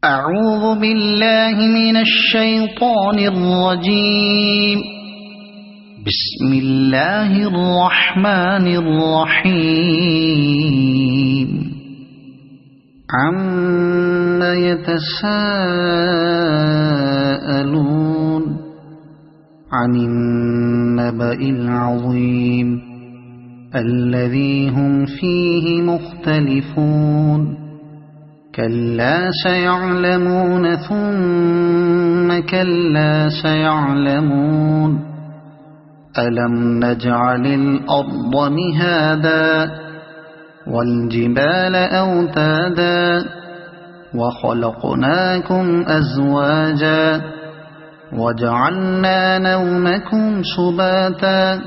أعوذ بالله من الشيطان الرجيم. بسم الله الرحمن الرحيم. عَمَّ يتساءلون عن النبأ العظيم الذي هم فيه مختلفون. كلا سيعلمون ثم كلا سيعلمون. ألم نجعل الأرض مهادا والجبال أوتادا وخلقناكم أزواجا وجعلنا نومكم سباتا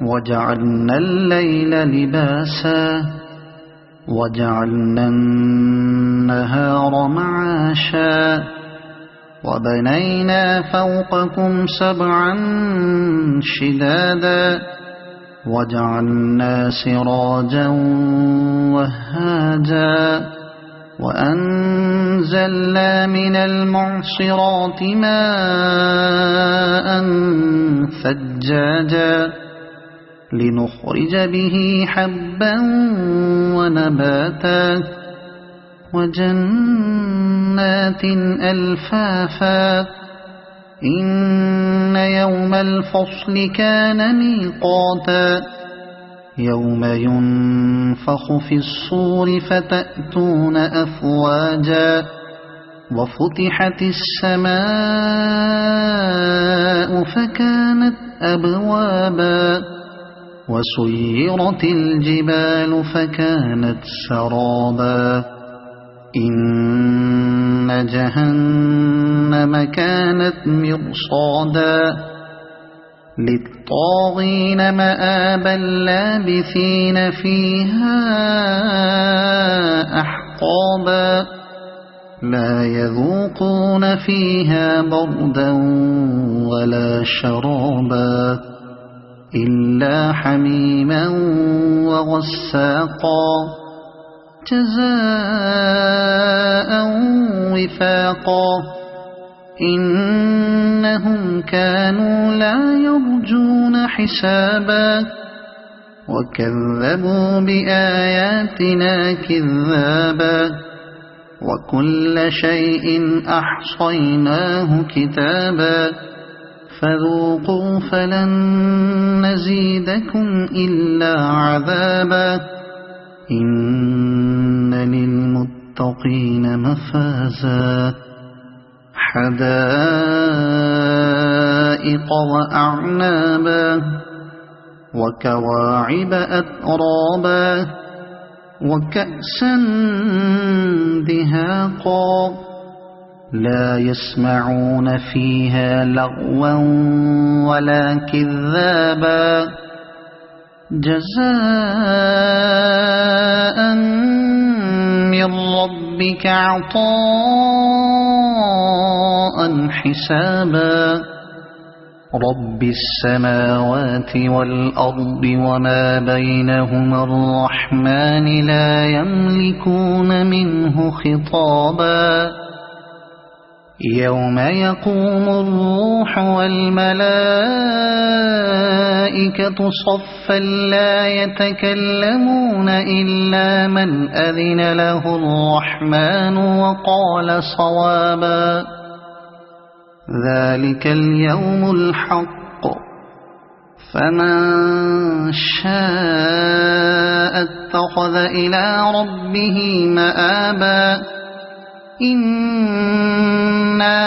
وجعلنا الليل لباسا وجعلنا النهار معاشا وبنينا فوقكم سبعا شدادا وجعلنا سراجا وهاجا وأنزلنا من المعصرات ماء ثجاجا لنخرج به حبا ونباتا وجنات ألفافا. إن يوم الفصل كان ميقاتا. يوم ينفخ في الصور فتأتون أفواجا وفتحت السماء فكانت أبوابا وسيرت الجبال فكانت سرابا. إن جهنم كانت مرصادا للطاغين مآبا لابثين فيها أحقابا لا يذوقون فيها بردا ولا شرابا إلا حميما وغساقا جزاء وفاقا. إنهم كانوا لا يرجون حسابا وكذبوا بآياتنا كذابا وكل شيء أحصيناه كتابا فذوقوا فلن نزيدكم إلا عذابا. إن للمتقين مفازا حدائق وأعنابا وكواعب أترابا وكأسا دهاقا لا يسمعون فيها لغوا ولا كذابا جزاء من ربك عطاء حسابا. رب السماوات والأرض وما بينهما الرحمن لا يملكون منه خطابا. يوم يقوم الروح والملائكة صفا لا يتكلمون إلا من أذن له الرحمن وقال صوابا. ذلك اليوم الحق فمن شاء اتخذ إلى ربه مآبا. إنا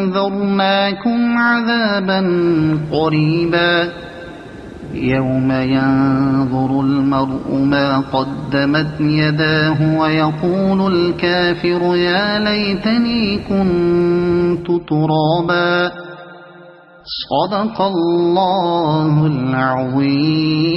أنذرناكم عذابا قريبا يوم ينظر المرء ما قدمت يداه ويقول الكافر يا ليتني كنت ترابا. صدق الله العظيم.